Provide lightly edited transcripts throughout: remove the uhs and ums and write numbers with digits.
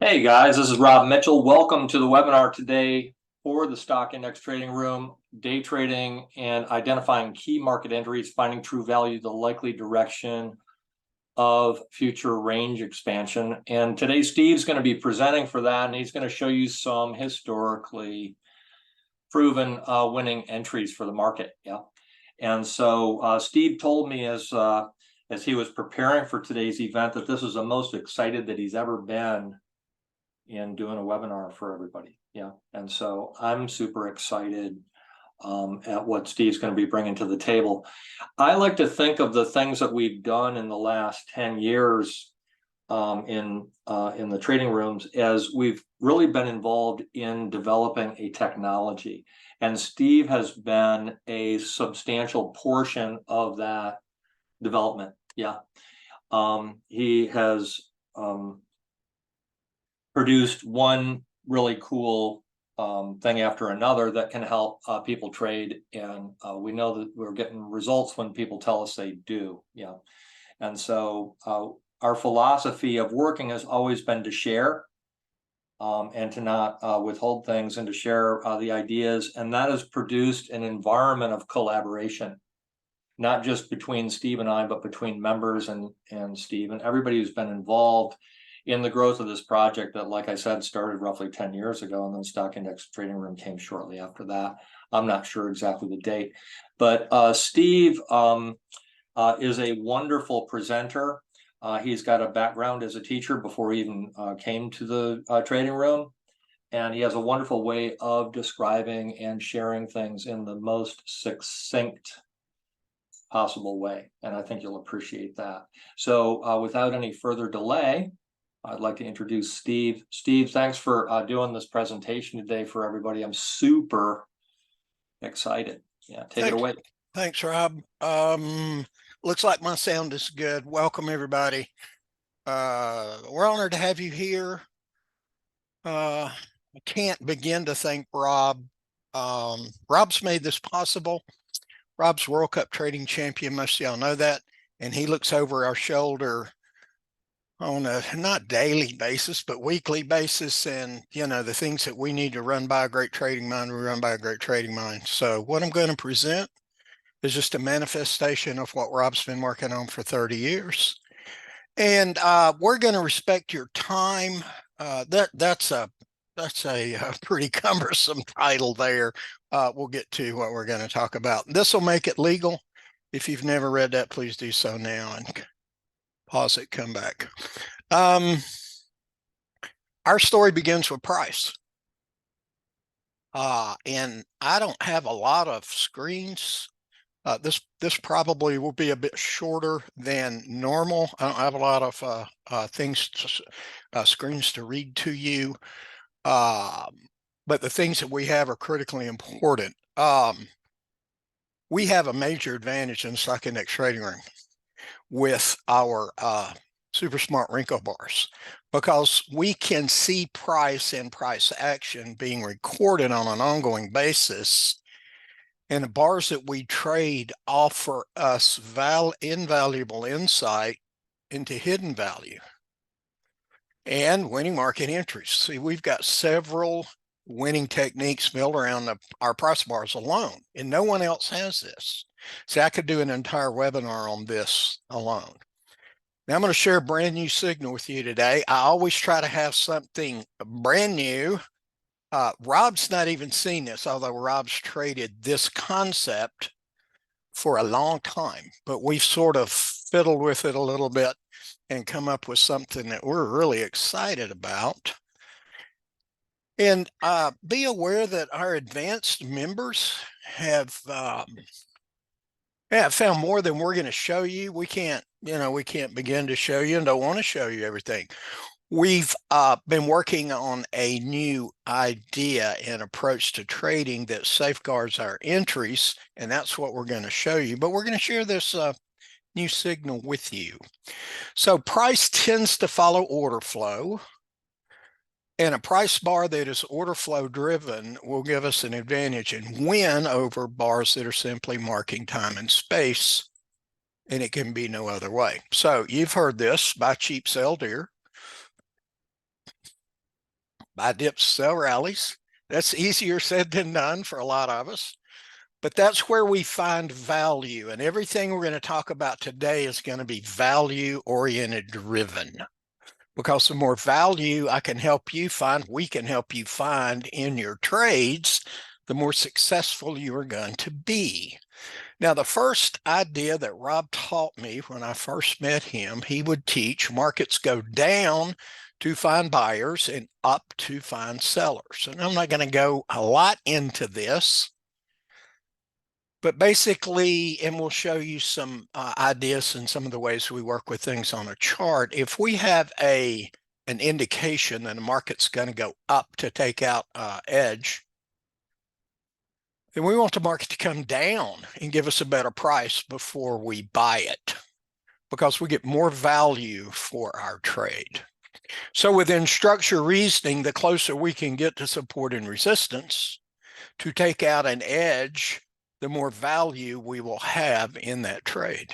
Hey guys, this is Rob Mitchell. Welcome to the webinar today for the Stock Index Trading Room, day trading and identifying key market entries, finding true value, the likely direction of future range expansion. And today Steve's going to be presenting for that, and he's going to show you some historically proven winning entries for the market. Yeah. And so Steve told me as he was preparing for today's event that this is the most excited that he's ever been in doing a webinar for everybody. Yeah. And so I'm super excited at what Steve's going to be bringing to the table. I like to think of the things that we've done in the last 10 years in the trading rooms as we've really been involved in developing a technology. And Steve has been a substantial portion of that development. Yeah. He has produced one really cool thing after another that can help people trade, and we know that we're getting results when people tell us they do. Yeah. And so our philosophy of working has always been to share and to not withhold things, and to share the ideas, and that has produced an environment of collaboration, not just between Steve and I, but between members and Steve and everybody who's been involved in the growth of this project that, like I said, started roughly 10 years ago, and then Stock Index Trading Room came shortly after that. I'm not sure exactly the date, but Steve is a wonderful presenter. He's got a background as a teacher before he even came to the trading room, and he has a wonderful way of describing and sharing things in the most succinct possible way, and I think you'll appreciate that. So without any further delay, I'd like to introduce Steve. Steve, thanks for doing this presentation today for everybody. I'm super excited. Yeah, take it away. Thanks, Rob. Looks like my sound is good. Welcome, everybody. We're honored to have you here. I can't begin to thank Rob. Rob's made this possible. Rob's World Cup trading champion, most of y'all know that, and he looks over our shoulder on a not daily basis, but weekly basis. And, you know, the things that we need to run by a great trading mind, we run by a great trading mind. So what I'm going to present is just a manifestation of what Rob's been working on for 30 years. And we're going to respect your time. That's a pretty cumbersome title there. We'll get to what we're going to talk about. This will make it legal. If you've never read that, please do so now and pause it, come back. Our story begins with price. And I don't have a lot of screens. This probably will be a bit shorter than normal. I don't have a lot of screens to read to you. But the things that we have are critically important. We have a major advantage in the Stock Index Trading Room with our super smart wrinkle bars, because we can see price and price action being recorded on an ongoing basis. And the bars that we trade offer us invaluable insight into hidden value and winning market entries. See, we've got several winning techniques built around our price bars alone, and no one else has this. See, I could do an entire webinar on this alone. Now I'm going to share a brand new signal with you today. I always try to have something brand new. Rob's not even seen this, although Rob's traded this concept for a long time, but we've sort of fiddled with it a little bit and come up with something that we're really excited about. And be aware that our advanced members have found more than we're going to show you. We can't begin to show you and don't want to show you everything. We've been working on a new idea and approach to trading that safeguards our entries, and that's what we're going to show you. But we're going to share this new signal with you. So price tends to follow order flow, and a price bar that is order flow driven will give us an advantage and win over bars that are simply marking time and space, and it can be no other way. So you've heard this: buy cheap, sell dear. buy dips, sell rallies. That's easier said than done for a lot of us. But that's where we find value. And everything we're going to talk about today is going to be value-oriented driven. Because the more value I can help you find, we can help you find in your trades, the more successful you are going to be. Now, the first idea that Rob taught me when I first met him, he would teach markets go down to find buyers and up to find sellers. And I'm not going to go a lot into this, but basically, and we'll show you some ideas and some of the ways we work with things on a chart. If we have an indication that the market's going to go up to take out edge, then we want the market to come down and give us a better price before we buy it, because we get more value for our trade. So within structure reasoning, the closer we can get to support and resistance to take out an edge, the more value we will have in that trade.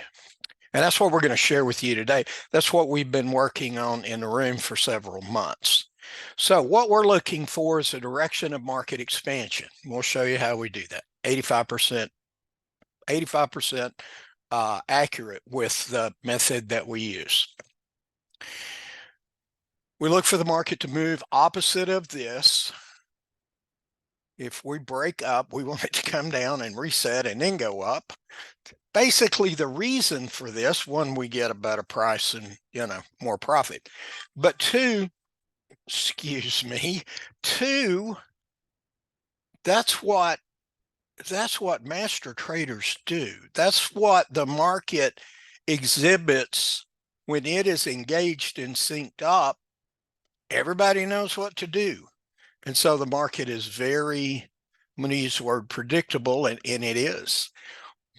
And that's what we're going to share with you today. That's what we've been working on in the room for several months. So what we're looking for is a direction of market expansion. We'll show you how we do that. 85% accurate with the method that we use. We look for the market to move opposite of this. If we break up, we want it to come down and reset and then go up. Basically, the reason for this, one, we get a better price and, more profit. But two, that's what master traders do. That's what the market exhibits when it is engaged and synced up. Everybody knows what to do. And so the market is very, I'm going to use the word predictable, and it is.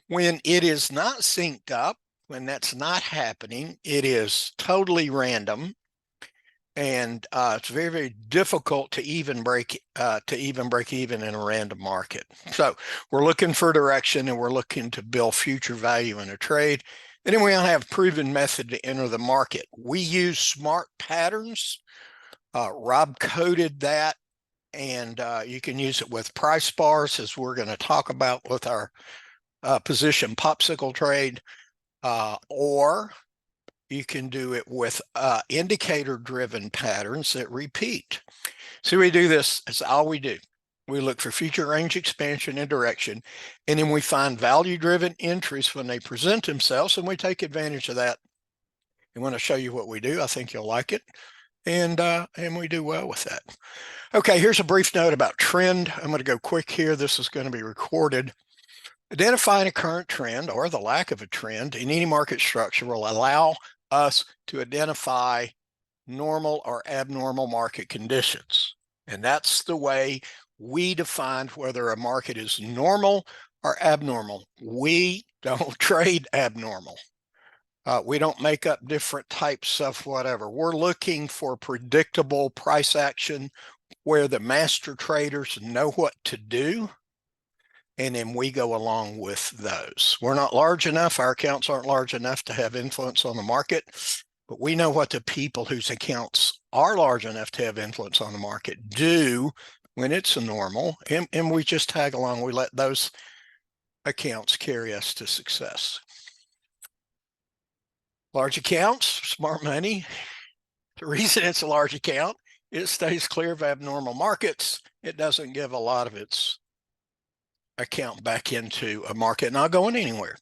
When it is not synced up, when that's not happening, it is totally random. And it's very, very difficult to even break even in a random market. So we're looking for direction, and we're looking to build future value in a trade. And then we have a proven method to enter the market. We use smart patterns. Rob coded that, and you can use it with price bars, as we're going to talk about with our position popsicle trade, or you can do it with indicator-driven patterns that repeat. So we do this, that's all we do. We look for future range expansion and direction, and then we find value-driven entries when they present themselves, and we take advantage of that. And when I show you what we do, I think you'll like it, and we do well with that. Okay, here's a brief note about trend. I'm going to go quick here. This is going to be recorded. Identifying a current trend or the lack of a trend in any market structure will allow us to identify normal or abnormal market conditions. And that's the way we define whether a market is normal or abnormal. We don't trade abnormal. We don't make up different types of whatever. We're looking for predictable price action where the master traders know what to do, and then we go along with those. We're not large enough, our accounts aren't large enough to have influence on the market, but we know what the people whose accounts are large enough to have influence on the market do when it's a normal, and we just tag along. We let those accounts carry us to success. Large accounts, smart money. The reason it's a large account, it stays clear of abnormal markets. It doesn't give a lot of its account back into a market not going anywhere.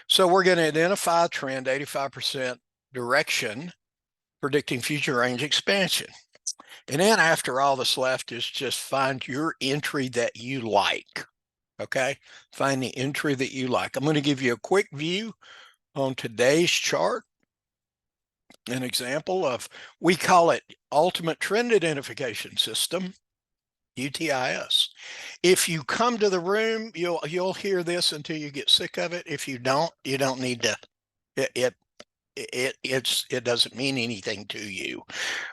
So we're going to identify a trend, 85% direction, predicting future range expansion. And then after all that's left is just find your entry that you like. Okay, find the entry that you like. I'm going to give you a quick view on today's chart. An example of, we call it Ultimate Trend Identification System, UTIS. If you come to the room, you'll hear this until you get sick of it. If you don't need to. It doesn't mean anything to you.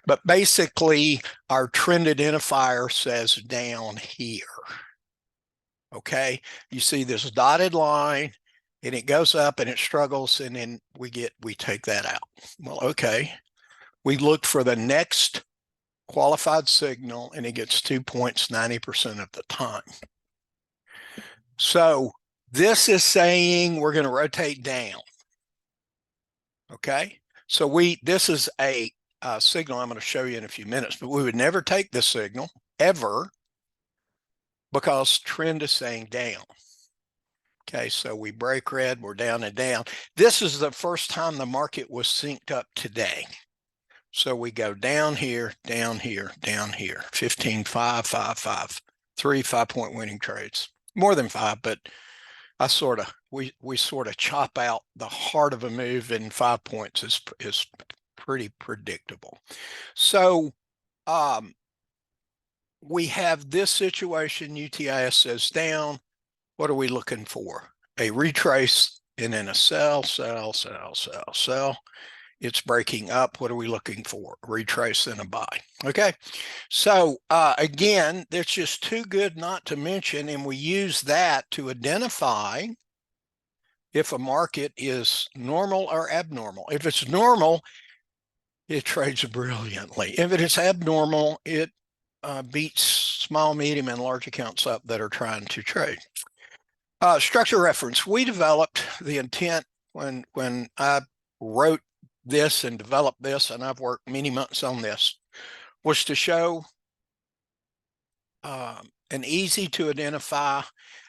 But basically, our trend identifier says down here. Okay, you see this dotted line, and it goes up and it struggles, and then we take that out. Well, okay, we look for the next qualified signal, and it gets 2 points 90% of the time. So this is saying we're going to rotate down. Okay, so this is a signal I'm going to show you in a few minutes, but we would never take this signal ever because trend is saying down. Okay, so we break red, we're down and down. This is the first time the market was synced up today. So we go down here, down here, down here. 15, 5, 5, 5. 3 5-point winning trades. More than 5, but we sort of chop out the heart of a move, and 5 points is pretty predictable. So we have this situation. UTIS says down. What are we looking for? A retrace and then a sell, sell, sell, sell, sell. It's breaking up. What are we looking for? A retrace and a buy. Okay. So again, that's just too good not to mention, and we use that to identify if a market is normal or abnormal. If it's normal, it trades brilliantly. If it is abnormal, it beats small, medium, and large accounts up that are trying to trade. Structure reference. We developed the intent when I wrote this and developed this, and I've worked many months on this, was to show an easy to identify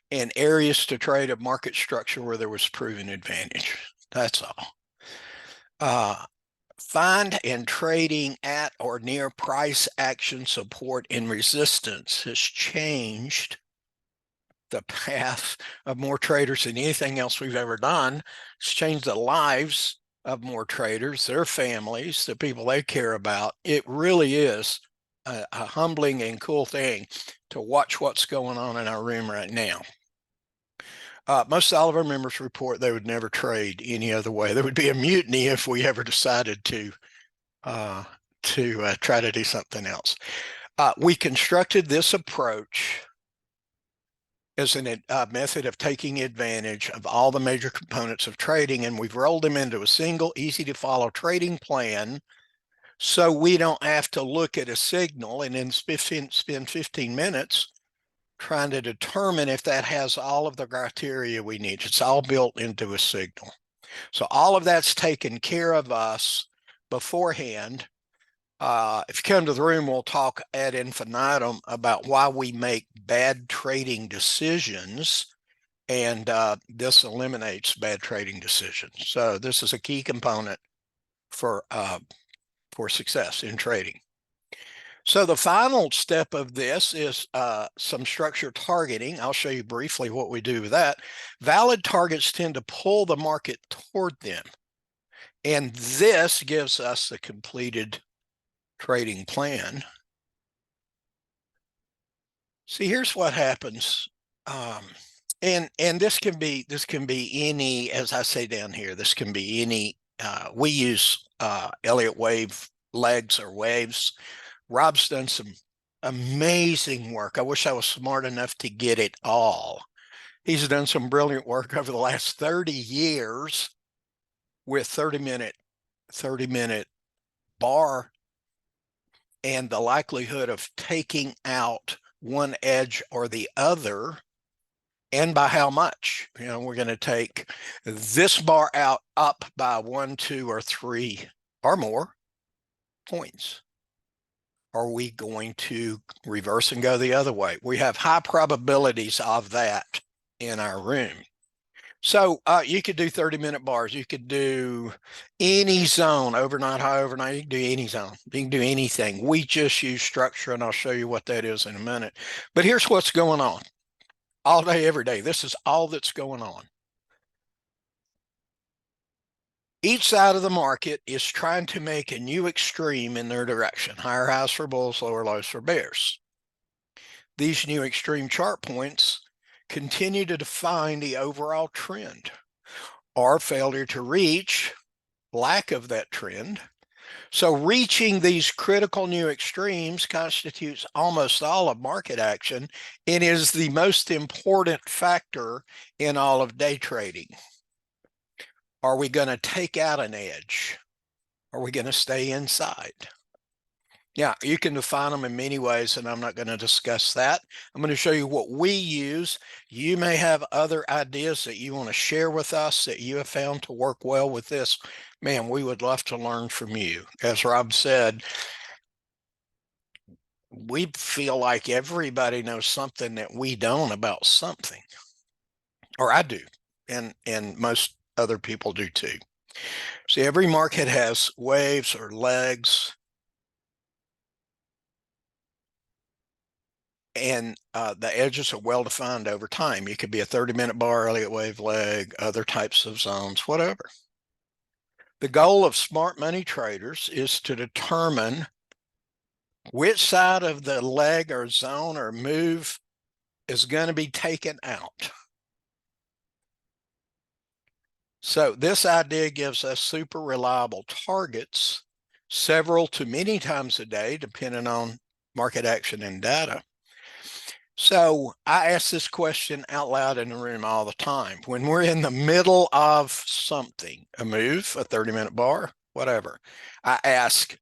and areas to trade of market structure where there was proven advantage. That's all. Find and trading at or near price action support and resistance has changed the path of more traders than anything else we've ever done. It's changed the lives of more traders, their families, the people they care about. It really is a humbling and cool thing to watch what's going on in our room right now. Most all of our members report they would never trade any other way. There would be a mutiny if we ever decided to try to do something else. We constructed this approach as a method of taking advantage of all the major components of trading, and we've rolled them into a single, easy to follow trading plan, so we don't have to look at a signal and then spend 15 minutes trying to determine if that has all of the criteria we need. It's all built into a signal. So all of that's taken care of us beforehand. If you come to the room, we'll talk ad infinitum about why we make bad trading decisions, and this eliminates bad trading decisions. So this is a key component for success in trading. So the final step of this is some structure targeting. I'll show you briefly what we do with that. Valid targets tend to pull the market toward them, and this gives us the completed trading plan. See, here's what happens. And this can be any, as I say down here, this can be any, we use Elliott wave legs or waves. Rob's done some amazing work. I wish I was smart enough to get it all. He's done some brilliant work over the last 30 years with 30-minute bar and the likelihood of taking out one edge or the other, and by how much. You know, we're going to take this bar out up by 1, 2, or 3 or more points. Are we going to reverse and go the other way? We have high probabilities of that in our room. So you could do 30-minute bars. You could do any zone, overnight, high, overnight. You can do any zone. You can do anything. We just use structure, and I'll show you what that is in a minute. But here's what's going on all day, every day. This is all that's going on. Each side of the market is trying to make a new extreme in their direction. Higher highs for bulls, lower lows for bears. These new extreme chart points continue to define the overall trend. Our failure to reach, lack of that trend. So reaching these critical new extremes constitutes almost all of market action and is the most important factor in all of day trading. Are we going to take out an edge? Are we going to stay inside? Yeah, you can define them in many ways, and I'm not going to discuss that. I'm going to show you what we use. You may have other ideas that you want to share with us that you have found to work well with this. Man, we would love to learn from you. As Rob said, we feel like everybody knows something that we don't about something, or I do, and most other people do too. See, every market has waves or legs, and the edges are well defined over time. You could be a 30-minute bar, Elliott wave leg, other types of zones, whatever. The goal of smart money traders is to determine which side of the leg or zone or move is going to be taken out. So this idea gives us super reliable targets, several to many times a day, depending on market action and data. So I ask this question out loud in the room all the time. When we're in the middle of something, a move, a 30-minute bar, whatever, I ask,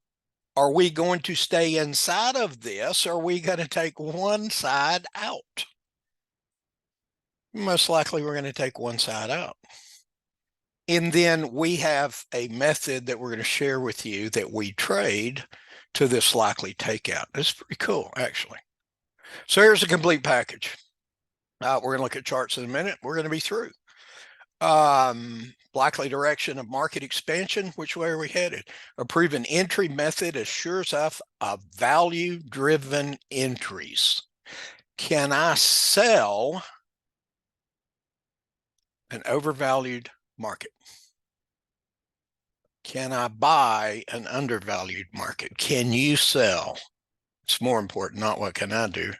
are we going to stay inside of this, or are we going to take one side out? Most likely we're going to take one side out. And then we have a method that we're going to share with you that we trade to this likely takeout. It's pretty cool, actually. So here's a complete package. We're going to look at charts in a minute. We're going to be through. Likely direction of market expansion. Which way are we headed? A proven entry method assures us of value-driven entries. Can I sell an overvalued market? Can I buy an undervalued market? Can you sell? It's more important, not what can I do.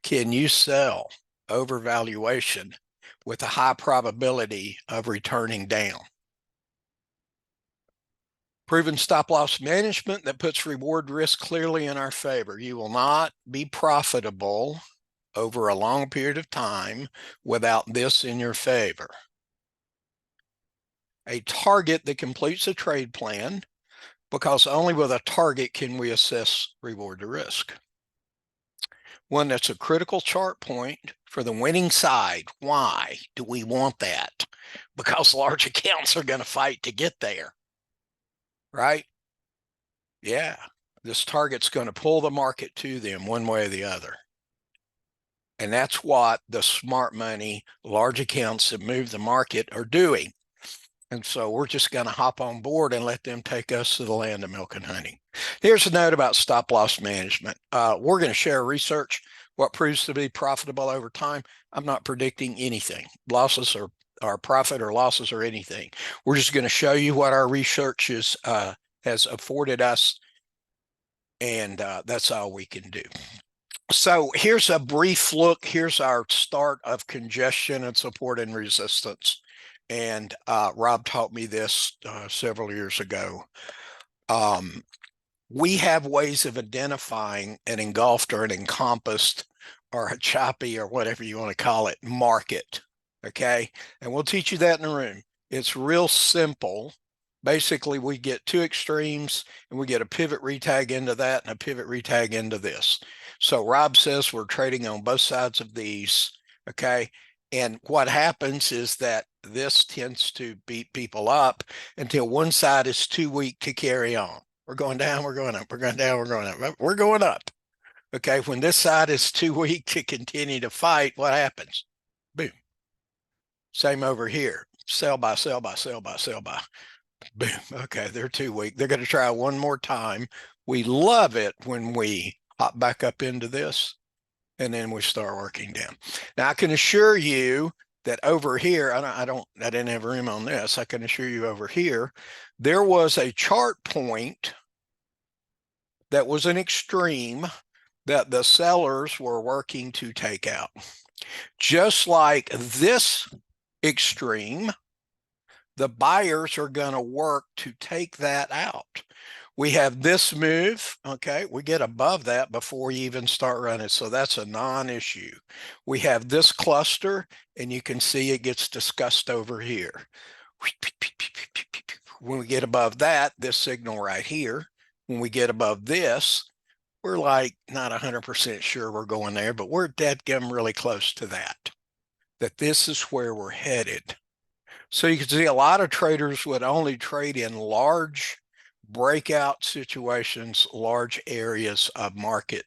Can you sell overvaluation with a high probability of returning down? Proven stop loss management that puts reward risk clearly in our favor. You will not be profitable over a long period of time without this in your favor. A target that completes a trade plan, because only with a target can we assess reward to risk. One that's a critical chart point for the winning side. Why do we want that? Because large accounts are going to fight to get there, right? Yeah, this target's going to pull the market to them one way or the other. And that's what the smart money, large accounts that move the market are doing. And so we're just going to hop on board and let them take us to the land of milk and honey. Here's a note about stop loss management. We're going to share research, what proves to be profitable over time. I'm not predicting anything, losses or profit or losses or anything. We're just going to show you what our research has afforded us. And that's all we can do. So here's a brief look. Here's our start of congestion and support and resistance. And Rob taught me this several years ago. We have ways of identifying an engulfed or an encompassed or a choppy or whatever you want to call it market. Okay. And we'll teach you that in the room. It's real simple. Basically, we get two extremes and we get a pivot retag into that and a pivot retag into this. So Rob says we're trading on both sides of these. Okay. And what happens is that this tends to beat people up until one side is too weak to carry on. We're going down, we're going up, we're going down, we're going up, we're going up. Okay. When this side is too weak to continue to fight, what happens? Boom. Same over here. Sell by, sell by, sell by, sell by. Boom. Okay, they're too weak. They're going to try one more time. We love it when we hop back up into this and then we start working down. Now I can assure you that over here, I didn't have room on this. I can assure you over here, there was a chart point that was an extreme that the sellers were working to take out. Just like this extreme, the buyers are going to work to take that out. We have this move, okay, we get above that before you even start running, so that's a non-issue. We have this cluster, and you can see it gets discussed over here. When we get above that, this signal right here, When we get above this, we're like not 100% sure we're going there, but we're dadgum really close to that this is where we're headed. So you can see a lot of traders would only trade in large breakout situations, large areas of market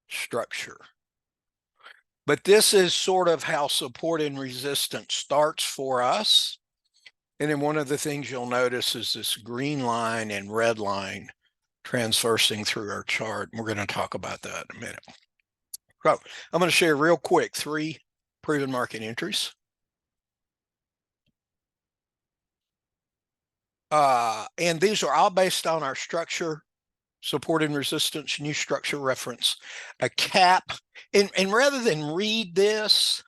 structure. But this is sort of how support and resistance starts for us. And then one of the things you'll notice is this green line and red line transversing through our chart. And we're going to talk about that in a minute. So I'm going to share real quick 3 proven market entries. And these are all based on our structure, support and resistance, new structure reference, a cap. And rather than read this,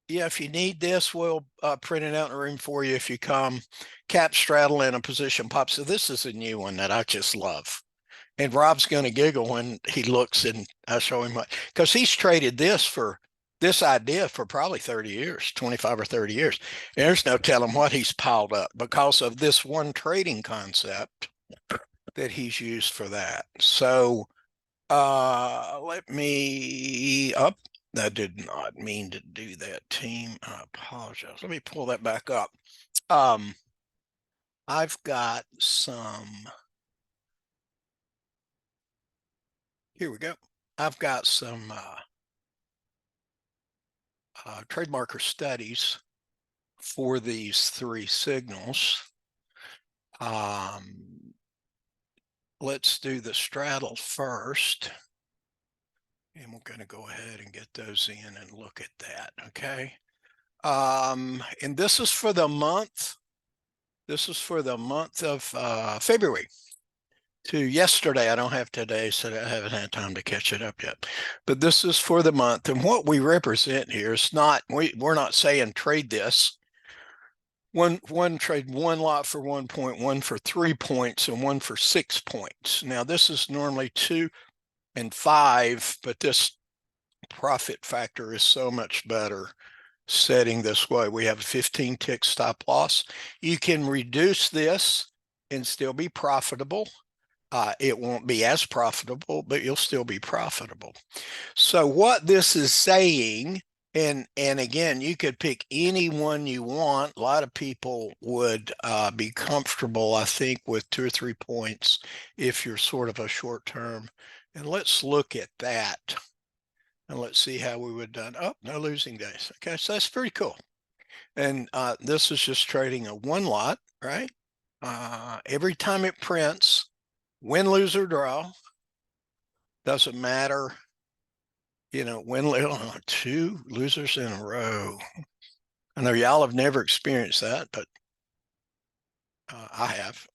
yeah, if you need this, we'll print it out in the room for you if you come. Cap straddle and a position pop. So this is a new one that I just love. And Rob's going to giggle when he looks and I show him what, because he's traded this idea for probably 30 years, 25 or 30 years. And there's no telling what he's piled up because of this one trading concept that he's used for that. So let me up. I did not mean to do that, team. I apologize. Let me pull that back up. I've got some. Here we go. I've got some trade marker studies for these 3 signals. Let's do the straddle first. And we're going to go ahead and get those in and look at that, okay? And this is for the month. This is for the month of February to yesterday. I don't have today, so I haven't had time to catch it up yet. But this is for the month. And what we represent here is not, we're not saying trade this. One trade, 1 lot for 1 point, 1 for 3 points, and 1 for 6 points. Now, this is normally 2 and 5, but this profit factor is so much better setting this way. We have a 15 tick stop loss. You can reduce this and still be profitable. It won't be as profitable, but you'll still be profitable. So what this is saying, and again, you could pick any one you want. A lot of people would be comfortable, I think, with 2 or 3 points if you're sort of a short term. And let's look at that. And let's see how we would have done. Oh, no losing days. Okay, so that's pretty cool. And this is just trading a 1 lot, right? Every time it prints, win, lose, or draw, doesn't matter. You know, win, 2 losers in a row. I know y'all have never experienced that, but I have.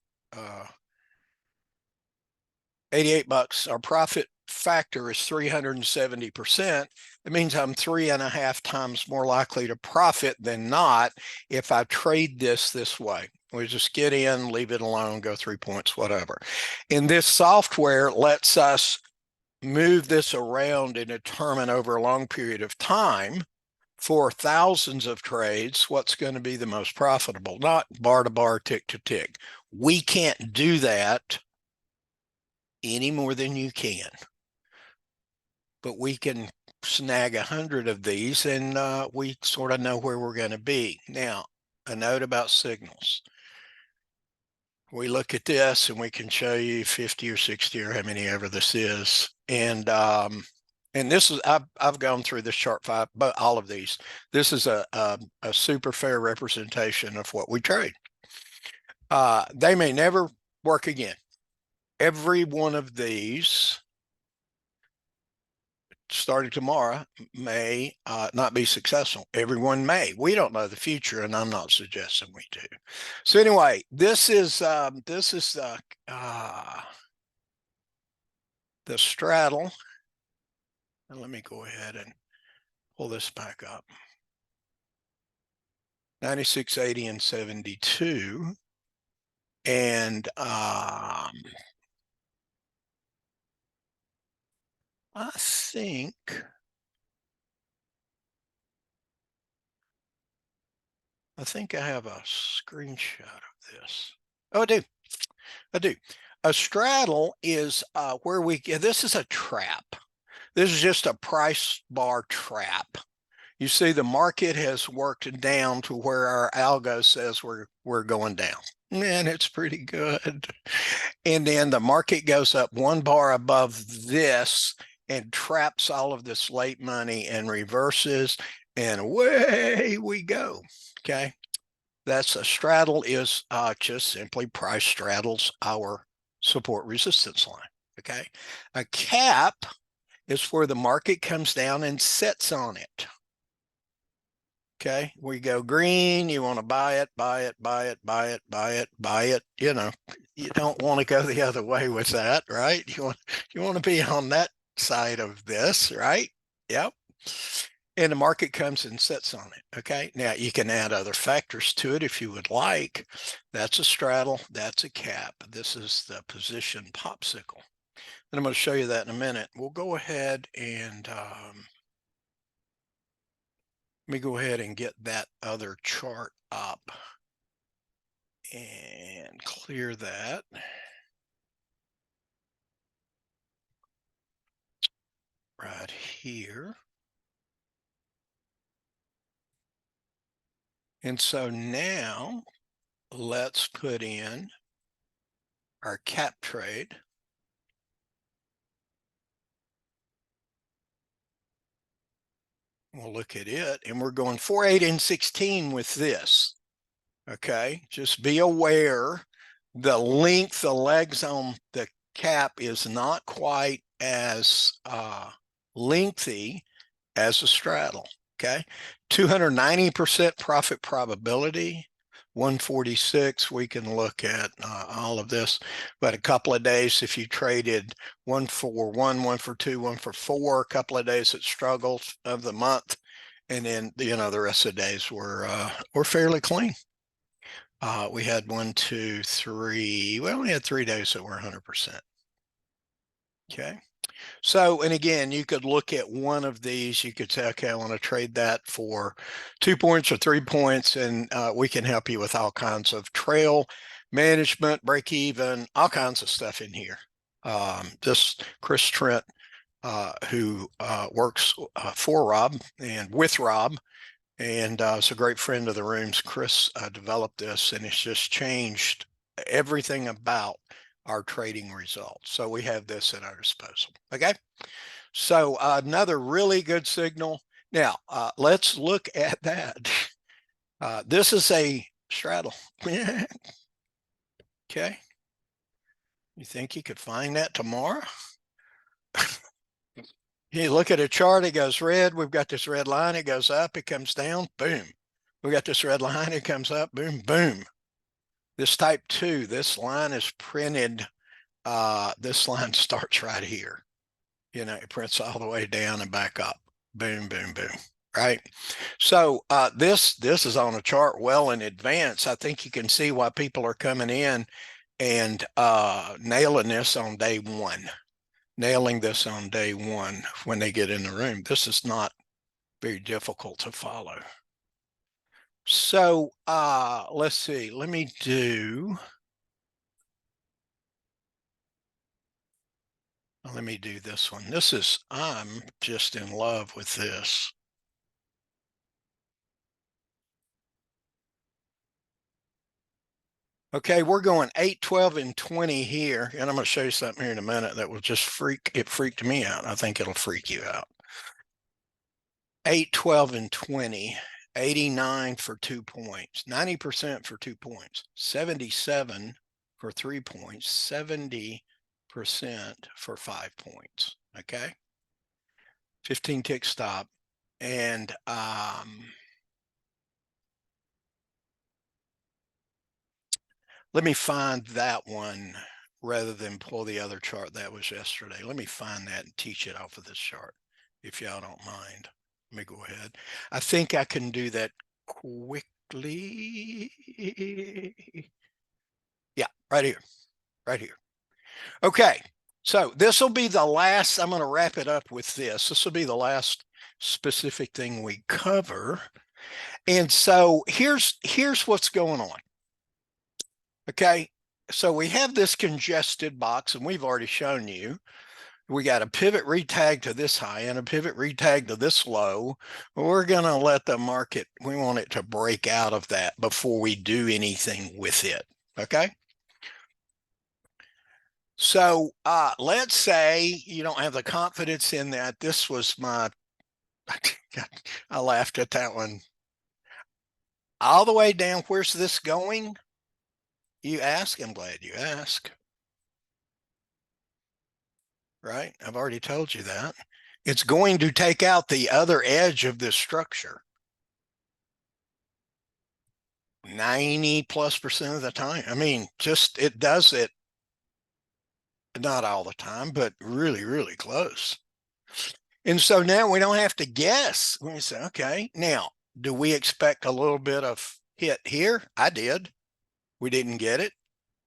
88 bucks. Our profit factor is 370%. That means I'm 3.5 times more likely to profit than not if I trade this way. We just get in, leave it alone, go 3 points, whatever. And this software lets us move this around and determine over a long period of time for thousands of trades what's going to be the most profitable, not bar to bar, tick to tick. We can't do that any more than you can, but we can snag 100 of these and we sort of know where we're going to be. Now, a note about signals. We look at this and we can show you 50 or 60 or how many ever this is. And this is, I've gone through this chart 5, but all of these, this is a super fair representation of what we trade. They may never work again. Every one of these starting tomorrow may not be successful. Everyone may. We don't know the future, and I'm not suggesting we do. So anyway, this is the straddle. And let me go ahead and pull this back up. 96, 80, and 72. And I think I have a screenshot of this. Oh, I do. A straddle is where this is a trap. This is just a price bar trap. You see the market has worked down to where our algo says we're going down. Man, it's pretty good. And then the market goes up one bar above this and traps all of this late money and reverses, and away we go. Okay. That's a straddle is just simply price straddles our support resistance line. Okay. A cap is where the market comes down and sits on it. Okay, we go green, you want to buy it, buy it, buy it, buy it, buy it, buy it. You know, you don't want to go the other way with that, right? You want to be on that side of this, right? Yep. And the market comes and sits on it. Okay. Now you can add other factors to it if you would like. That's a straddle, that's a cap. This is the position popsicle. And I'm going to show you that in a minute. We'll go ahead and let me go ahead and get that other chart up and clear that. Right here. And so now let's put in our cap trade. We'll look at it, and we're going 4, 8, and 16 with this. Okay, just be aware the length, the legs on the cap is not quite as lengthy as a straddle. Okay, 290% profit probability, 146. We can look at all of this, but a couple of days, if you traded 1 for 1, 1 for 2, 1 for 4, a couple of days it struggles of the month, and then the rest of the days were fairly clean. We had 1, 2, 3. Well, we had 3 days that were 100%. Okay. So, and again, you could look at one of these. You could say, okay, I want to trade that for 2 points or 3 points, and we can help you with all kinds of trail management, break even, all kinds of stuff in here. This Chris Trent, who works for Rob and with Rob, and is a great friend of the rooms. Chris developed this, and it's just changed everything about our trading results. So we have this at our disposal. Okay. So another really good signal. Now let's look at that. This is a straddle. Okay. You think you could find that tomorrow? You look at a chart, it goes red. We've got this red line. It goes up, it comes down, boom. We got this red line, it comes up, boom, boom. This type 2, this line is printed. This line starts right here. It prints all the way down and back up. Boom, boom, boom. Right. So this is on a chart well in advance. I think you can see why people are coming in and nailing this on day one. Nailing this on day one when they get in the room. This is not very difficult to follow. So let's see. Let me do this one. I'm just in love with this. Okay, we're going 8, 12, and 20 here. And I'm going to show you something here in a minute that will just freaked me out. I think it'll freak you out. 8, 12, and 20. 89 for 2 points, 90% for 2 points, 77 for 3 points, 70% for 5 points. Okay. 15 tick stop. And let me find that one rather than pull the other chart that was yesterday. Let me find that and teach it off of this chart, if y'all don't mind. Let me go ahead. I think I can do that quickly. Yeah, right here. Right here. Okay, so this will be the last. I'm going to wrap it up with this. This will be the last specific thing we cover. And so here's what's going on. Okay, so we have this congested box, and we've already shown you. We got a pivot retag to this high and a pivot retag to this low. We're going to let the market, we want it to break out of that before we do anything with it. Okay. So let's say you don't have the confidence in that. This was my, I laughed at that one. All the way down, where's this going? You ask. I'm glad you ask. Right? I've already told you that. It's going to take out the other edge of this structure 90+% of the time. I mean, just it does it not all the time, but really, really close. And so now we don't have to guess. We say, okay, now, do we expect a little bit of hit here? I did. We didn't get it.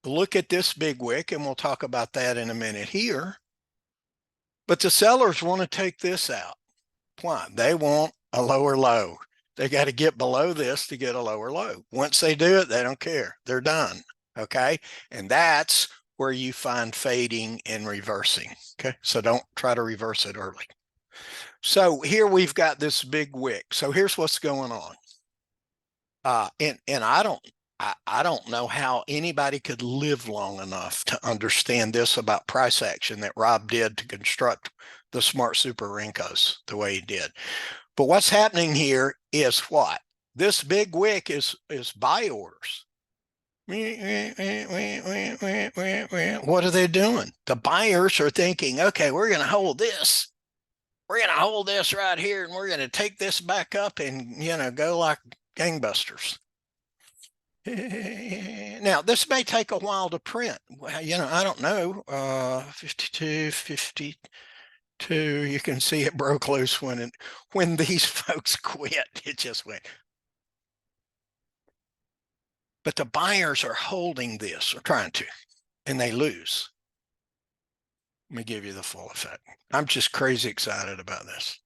Look at this big wick, and we'll talk about that in a minute here. But the sellers want to take this out. Why? They want a lower low. They got to get below this to get a lower low. Once they do it, they don't care. They're done. Okay. And that's where you find fading and reversing. Okay. So don't try to reverse it early. So here we've got this big wick. So here's what's going on. And I don't know how anybody could live long enough to understand this about price action that Rob did to construct the smart super Rincos the way he did. But what's happening here is what? This big wick is buy orders. What are they doing? The buyers are thinking, okay, we're going to hold this. We're going to hold this right here, and we're going to take this back up and, go like gangbusters. Now, this may take a while to print. Well, I don't know. 52, 52. You can see it broke loose when these folks quit. It just went. But the buyers are holding this, or trying to, and they lose. Let me give you the full effect. I'm just crazy excited about this.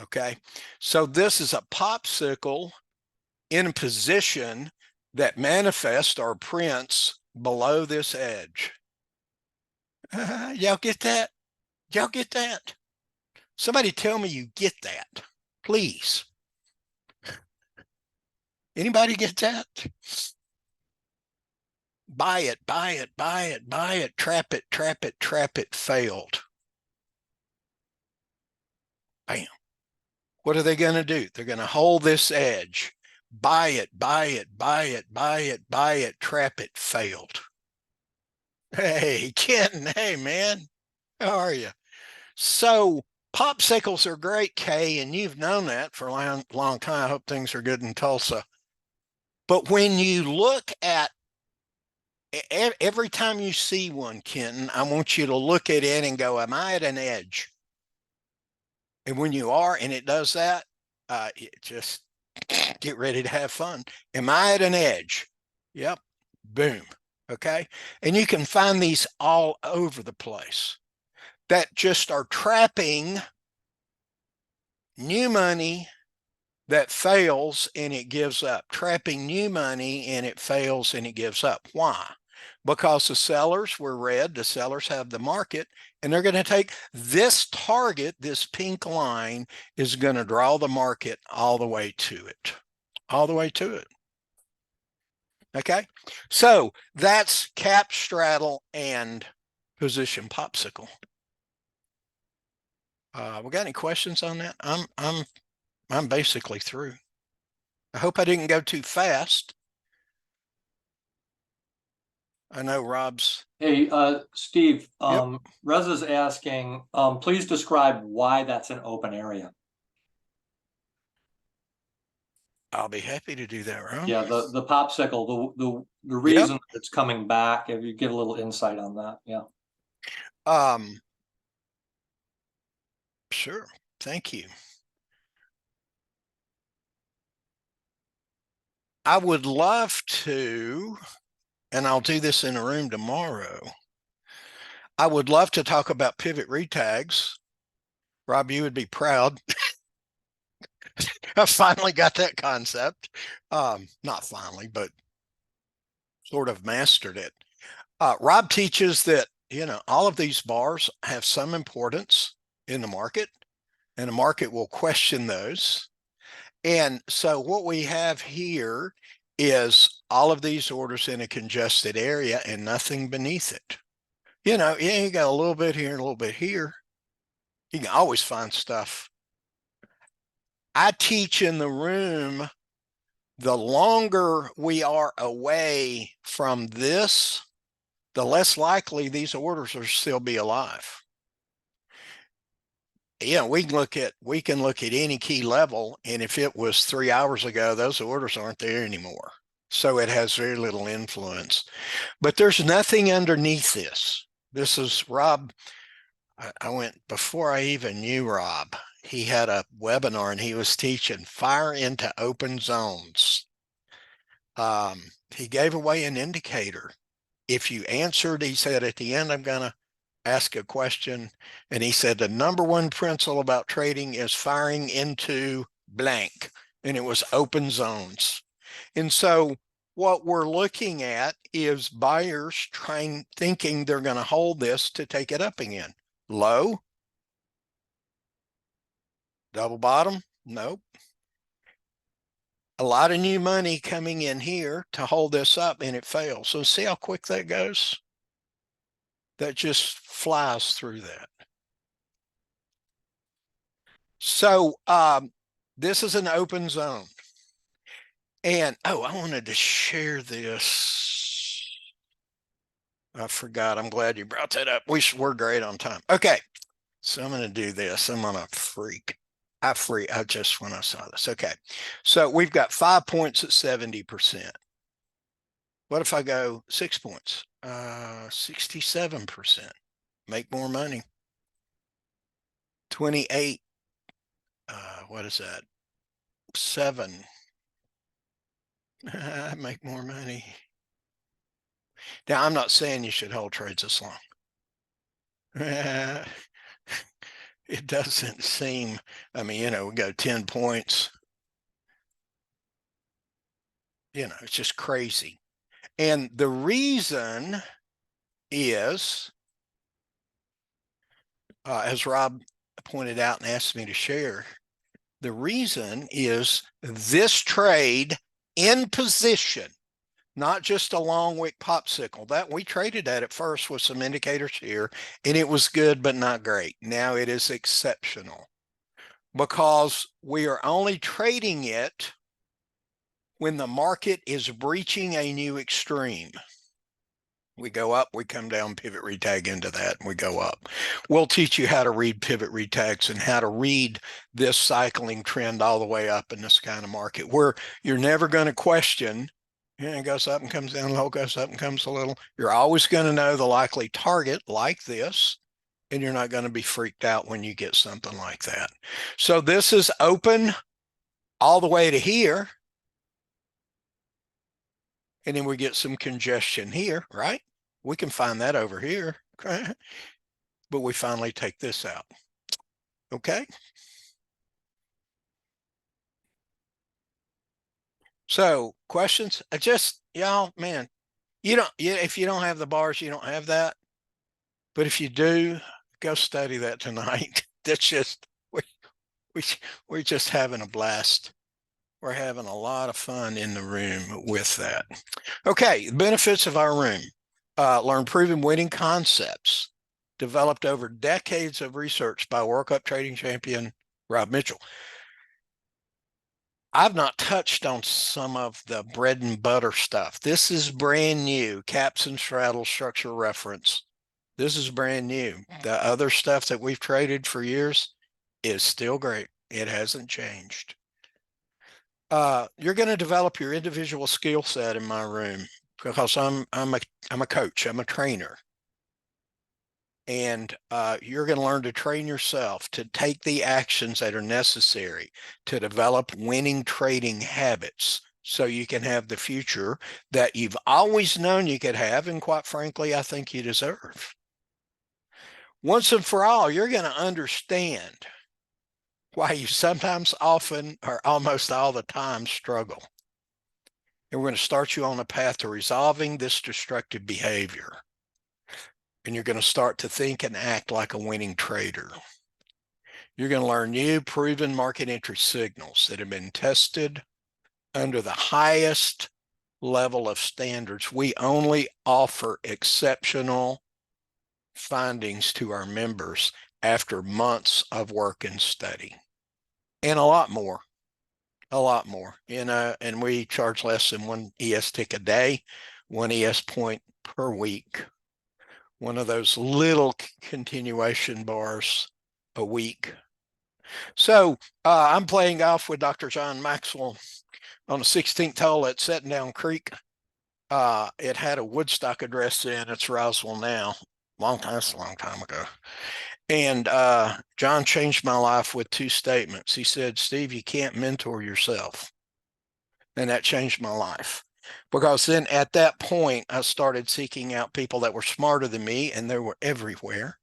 Okay, so this is a popsicle in a position that manifests or prints below this edge. Y'all get that? Y'all get that? Somebody tell me you get that, please. Anybody get that? Buy it, buy it, buy it, buy it, trap it, trap it, trap it, failed. Bam. What are they going to do? They're going to hold this edge. Buy it, buy it, buy it, buy it, buy it, trap it, failed. Hey, Kenton, hey, man, how are you? So popsicles are great, Kay, and you've known that for a long, long time. I hope things are good in Tulsa. But when you look at every time you see one, Kenton, I want you to look at it and go, am I at an edge? And when you are, and it does that, just get ready to have fun. Am I at an edge? Yep. Boom. Okay. And you can find these all over the place that just are trapping new money that fails and it gives up, trapping new money and it fails and it gives up. Why? Because the sellers were red, the sellers have the market, and they're going to take this target, this pink line is going to draw the market all the way to it, all the way to it. Okay, so that's cap straddle and position popsicle. We got any questions on that? I'm basically through. I hope I didn't go too fast. I know Rob's. Hey, Steve, Yep. Reza's asking, please describe why that's an open area. I'll be happy to do that, Rob. Yeah, the popsicle, the Yep. reason it's coming back, if you get a little insight on that, yeah. Sure. Thank you. I would love to, and I'll do this in a room tomorrow. I would love to talk about pivot retags. Rob, you would be proud. I finally got that concept. Not finally, but sort of mastered it. Rob teaches that, all of these bars have some importance in the market, and the market will question those. And so what we have here is all of these orders in a congested area and nothing beneath it. You got a little bit here and a little bit here. You can always find stuff. I teach in the room, the longer we are away from this, the less likely these orders will still be alive. We can look at any key level, and if it was 3 hours ago, those orders aren't there anymore. So it has very little influence. But there's nothing underneath this. This is Rob. I went before I even knew Rob. He had a webinar and he was teaching fire into open zones. He gave away an indicator. If you answered, he said, at the end, I'm going to ask a question. And he said, the number one principle about trading is firing into blank. And it was open zones. And so what we're looking at is buyers thinking they're going to hold this to take it up again. Low, double bottom, nope. A lot of new money coming in here to hold this up, and it fails. So see how quick that goes? That just flies through that. So this is an open zone. And, I wanted to share this. I forgot. I'm glad you brought that up. We're great on time. Okay. So I'm going to do this. I'm going to freak. I just when I saw this. Okay. So we've got 5 points at 70%. What if I go 6 points? 67%. Make more money. 28. What is that? 7. Make more money. Now, I'm not saying you should hold trades this long. It doesn't seem, we go 10 points. It's just crazy. And the reason is, as Rob pointed out and asked me to share, the reason is this trade in position, not just a long wick popsicle. That we traded that at first with some indicators here, and it was good, but not great. Now it is exceptional because we are only trading it when the market is breaching a new extreme. We go up, we come down, pivot retag into that, and we go up. We'll teach you how to read pivot retags and how to read this cycling trend all the way up in this kind of market where you're never going to question, it goes up and comes down, a little, goes up and comes a little. You're always going to know the likely target like this, and you're not going to be freaked out when you get something like that. So this is open all the way to here. And then we get some congestion here, right? We can find that over here, okay? But we finally take this out, okay? So questions? Y'all, man, if you don't have the bars, you don't have that. But if you do, go study that tonight. That's just, we're just having a blast. We're having a lot of fun in the room with that. Okay, the benefits of our room. Learn proven winning concepts developed over decades of research by World Cup trading champion Rob Mitchell. I've not touched on some of the bread and butter stuff. This is brand new. Caps and straddle structure reference. This is brand new. The other stuff that we've traded for years is still great. It hasn't changed. You're going to develop your individual skill set in my room because I'm a coach. I'm a trainer. And you're going to learn to train yourself to take the actions that are necessary to develop winning trading habits so you can have the future that you've always known you could have, and quite frankly, I think you deserve. Once and for all, you're going to understand why you sometimes, often, or almost all the time struggle. And we're going to start you on a path to resolving this destructive behavior. And you're going to start to think and act like a winning trader. You're going to learn new proven market entry signals that have been tested under the highest level of standards. We only offer exceptional findings to our members after months of work and study, and a lot more. And we charge less than 1 ES tick a day, 1 ES point per week, one of those little continuation bars a week. So I'm playing golf with Dr. John Maxwell on the 16th hole at Setting Down Creek. It had a Woodstock address in. It's Roswell now. That's a long time ago. And John changed my life with 2 statements. He said, Steve, you can't mentor yourself. And that changed my life. Because then at that point, I started seeking out people that were smarter than me, and they were everywhere,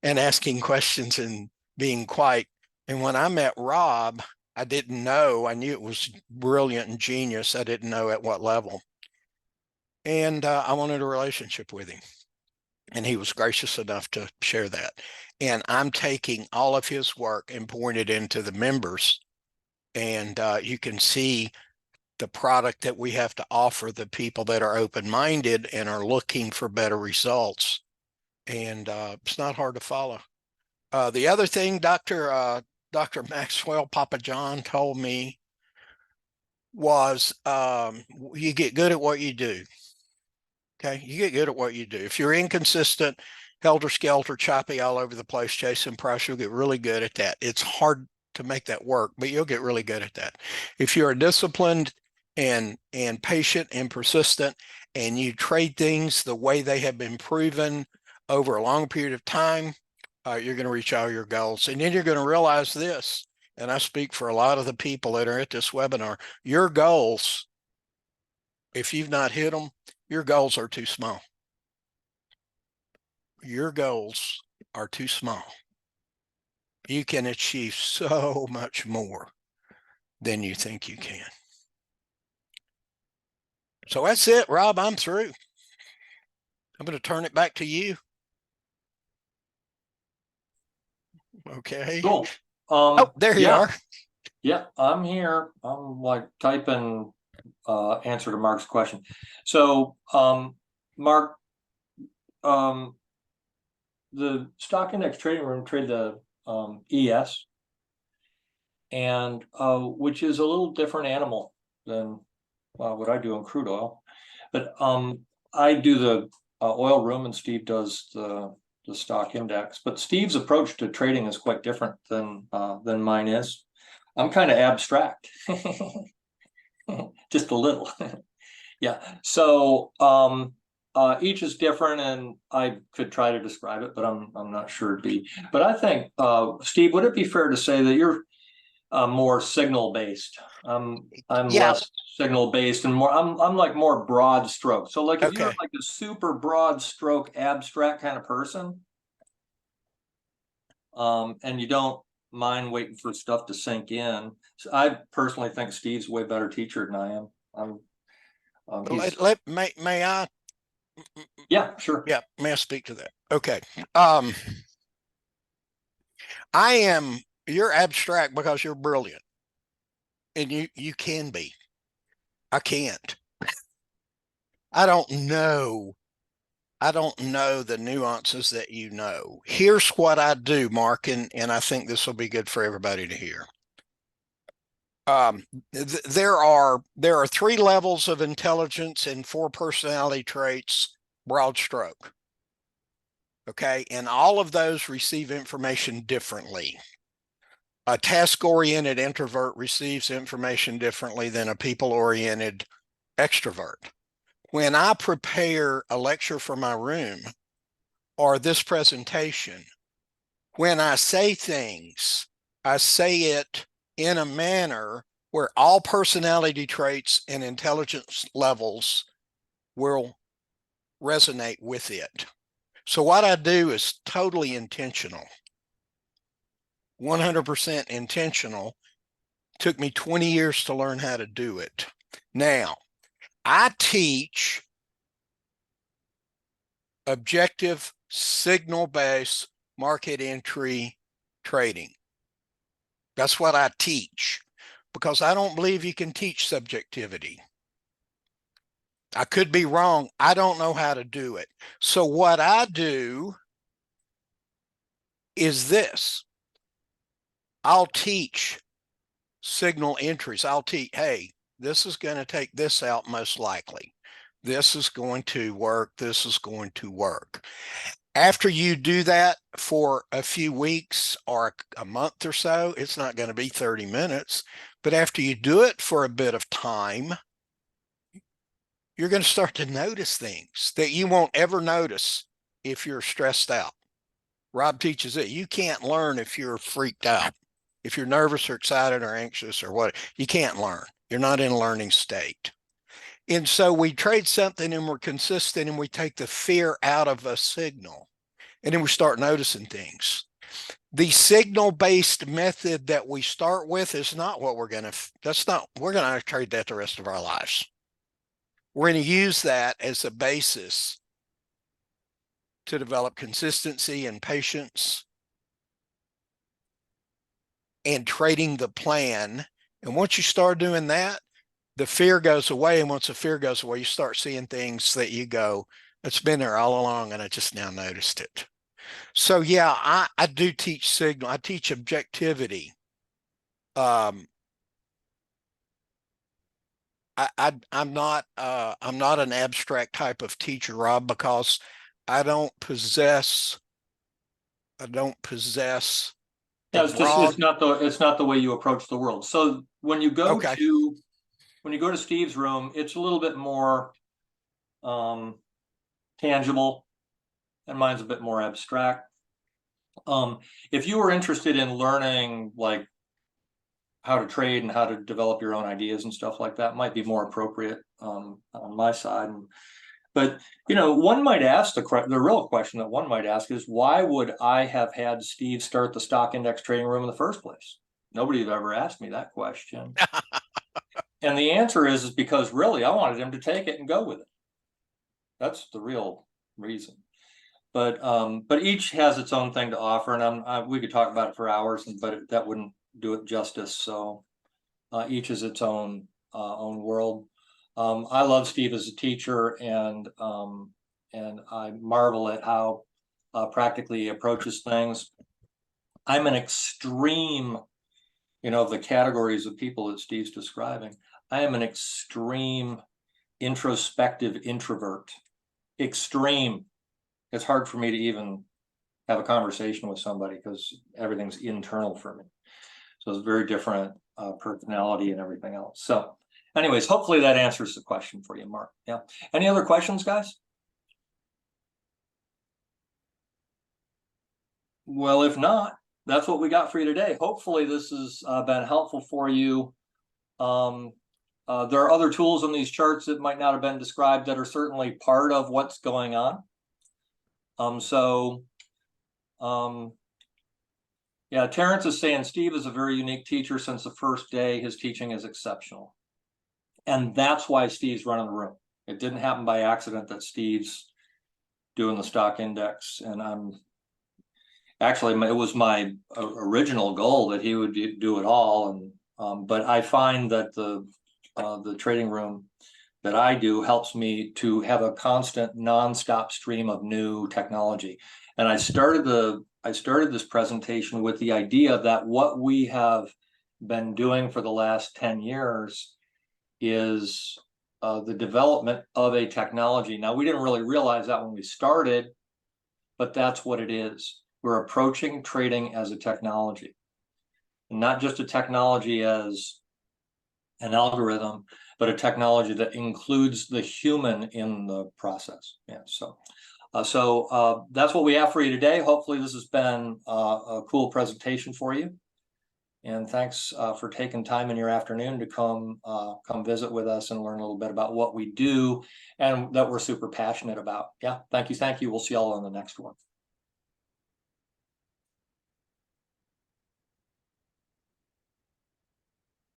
and asking questions and being quiet. And when I met Rob, I didn't know. I knew it was brilliant and genius. I didn't know at what level. And I wanted a relationship with him. And he was gracious enough to share that. And I'm taking all of his work and pouring it into the members. And you can see the product that we have to offer the people that are open-minded and are looking for better results. And it's not hard to follow. The other thing Dr. Maxwell, Papa John, told me was you get good at what you do. Okay, you get good at what you do. If you're inconsistent, helter-skelter, choppy all over the place, chasing price, you'll get really good at that. It's hard to make that work, but you'll get really good at that. If you're disciplined and patient and persistent, and you trade things the way they have been proven over a long period of time, you're going to reach all your goals. And then you're going to realize this, and I speak for a lot of the people that are at this webinar, your goals, if you've not hit them, your goals are too small. Your goals are too small. You can achieve so much more than you think you can. So that's it, Rob. I'm through. I'm going to turn it back to you. Okay. Cool. Oh, there you are. Yeah, I'm here. I'm like typing answer to Mark's question. So Mark, the stock index trading room trade the ES, and which is a little different animal than what I do in crude oil. But I do the oil room, and Steve does the stock index. But Steve's approach to trading is quite different than mine is. I'm kind of abstract, just a little. Yeah. So each is different, and I could try to describe it, but I'm not sure it'd be. But I think, Steve, would it be fair to say that you're more signal based? I'm Yeah. less signal based, and more. I'm like more broad stroke. So like if you're Okay. like a super broad stroke abstract kind of person, and you don't mind waiting for stuff to sink in. So I personally think Steve's a way better teacher than I am. May I? Yeah, sure. Yeah, may I speak to that? Okay. You're abstract because you're brilliant. And you can be. I can't. I don't know the nuances that you know. Here's what I do, Mark, and I think this will be good for everybody to hear. There are 3 levels of intelligence and 4 personality traits, broad stroke. Okay, and all of those receive information differently. A task-oriented introvert receives information differently than a people-oriented extrovert. When I prepare a lecture for my room or this presentation, when I say things, I say it in a manner where all personality traits and intelligence levels will resonate with it. So what I do is totally intentional, 100% intentional. Took me 20 years to learn how to do it. Now, I teach objective signal-based market entry trading. That's what I teach, because I don't believe you can teach subjectivity. I could be wrong. I don't know how to do it. So what I do is this. I'll teach signal entries. I'll teach, hey, this is going to take this out most likely. This is going to work. This is going to work. After you do that for a few weeks or a month or so, it's not going to be 30 minutes. But after you do it for a bit of time, you're going to start to notice things that you won't ever notice if you're stressed out. Rob teaches it. You can't learn if you're freaked out. If you're nervous or excited or anxious or what, you can't learn. You're not in a learning state. And so we trade something and we're consistent and we take the fear out of a signal. And then we start noticing things. The signal-based method that we start with is not what we're going to trade that the rest of our lives. We're going to use that as a basis to develop consistency and patience and trading the plan. And once you start doing that, the fear goes away. And once the fear goes away, you start seeing things that you go, it's been there all along and I just now noticed it. So yeah, I do teach signal. I teach objectivity. I'm not an abstract type of teacher, Rob, because I don't possess Yeah, the broad. it's not the way you approach the world. So when you go Okay. to Steve's room, it's a little bit more tangible, and mine's a bit more abstract. If you were interested in learning like how to trade and how to develop your own ideas and stuff like that, might be more appropriate on my side. But one might ask the real question that one might ask is, why would I have had Steve start the stock index trading room in the first place? Nobody have ever asked me that question. And the answer is because really I wanted him to take it and go with it. That's the real reason. But each has its own thing to offer, and we could talk about it for hours, but that wouldn't do it justice. So each is its own world. I love Steve as a teacher, and I marvel at how practically he approaches things. I'm an extreme, of the categories of people that Steve's describing. I am an extreme introspective introvert. Extreme. It's hard for me to even have a conversation with somebody because everything's internal for me. So it's very different personality and everything else. So anyways, hopefully that answers the question for you, Mark. Yeah. Any other questions, guys? Well, if not, that's what we got for you today. Hopefully this has been helpful for you. There are other tools in these charts that might not have been described that are certainly part of what's going on. Yeah, Terrence is saying Steve is a very unique teacher since the first day. His teaching is exceptional. And that's why Steve's running the room. It didn't happen by accident that Steve's doing the stock index. And it was my original goal that he would do it all. And but I find that the trading room that I do helps me to have a constant nonstop stream of new technology. And I started this presentation with the idea that what we have been doing for the last 10 years is the development of a technology. Now, we didn't really realize that when we started, but that's what it is. We're approaching trading as a technology, and not just a technology as an algorithm, but a technology that includes the human in the process. Yeah, so that's what we have for you today. Hopefully this has been a cool presentation for you. And thanks for taking time in your afternoon to come visit with us and learn a little bit about what we do and that we're super passionate about. Yeah, thank you. We'll see y'all on the next one.